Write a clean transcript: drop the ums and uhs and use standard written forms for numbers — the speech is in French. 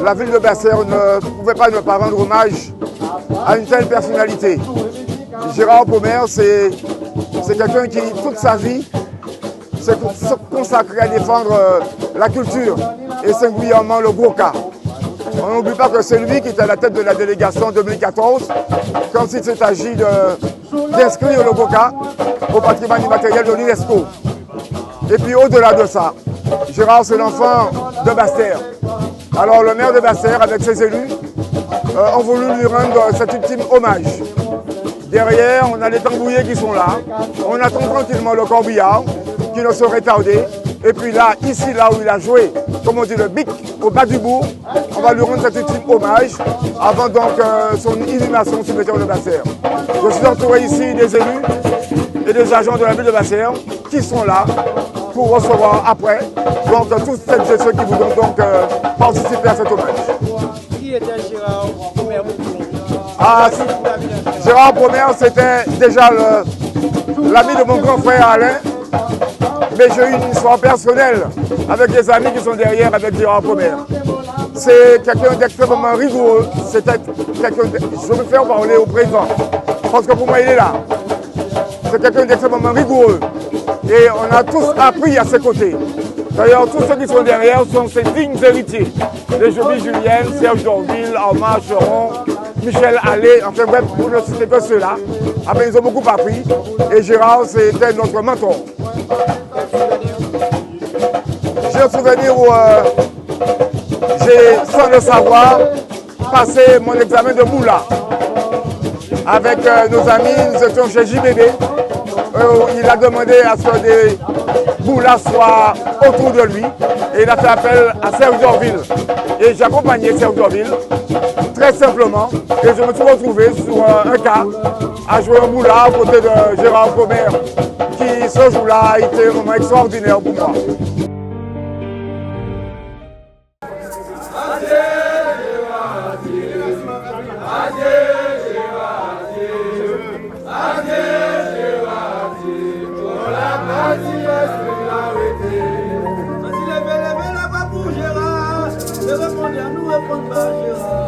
la ville de Basse-Terre ne pouvait pas ne pas rendre hommage à une telle personnalité. Gérard Pommer, c'est quelqu'un qui, toute sa vie, s'est consacré à défendre la culture et singulièrement le Goka. On n'oublie pas que c'est lui qui était à la tête de la délégation en 2014 quand il s'est agi d'inscrire le Goka au patrimoine immatériel de l'UNESCO. Et puis au-delà de ça, Gérard, c'est l'enfant de Basse-Terre. Alors le maire de Basse-Terre, avec ses élus, ont voulu lui rendre cet ultime hommage. Derrière, on a les tambouillés qui sont là. On attend tranquillement le corbillard qui ne saurait tarder. Et puis là, ici, là où il a joué, comme on dit, le bic au bas du bourg, on va lui rendre cet ultime hommage avant donc son inhumation au cimetière de Basse-Terre. Je suis entouré ici des élus et des agents de la ville de Basse-Terre qui sont là pour recevoir après donc tous celles et ceux qui voudront donc participer à cet hommage. Qui était Gérard Pommer? Gérard Pommer, c'était déjà l'ami de mon grand frère Alain, mais j'ai eu une histoire personnelle avec des amis qui sont derrière avec Gérard Pommer. C'est quelqu'un d'extrêmement rigoureux, je vais faire parler au président, parce que pour moi il est là. C'est quelqu'un d'extrêmement rigoureux et on a tous appris à ses côtés. D'ailleurs, tous ceux qui sont derrière sont ses dignes héritiers. Les Joby Julienne, Serge Dorville, Armand Cheron, Michel Allais, enfin bref, pour ne citer que ceux-là. Après, ils ont beaucoup appris et Gérard, c'était notre mentor. J'ai un souvenir où j'ai, sans le savoir, passé mon examen de moula. Avec nos amis, nous étions chez JBB. Il a demandé à ce que des moulas soient autour de lui et il a fait appel à Serge Dorville. Et j'ai accompagné Serge Dorville, très simplement, et je me suis retrouvé sur un cas à jouer au moula à côté de Gérard Pommer, qui ce jour-là a été un moment extraordinaire pour moi. Nous répondons pas, Gérard.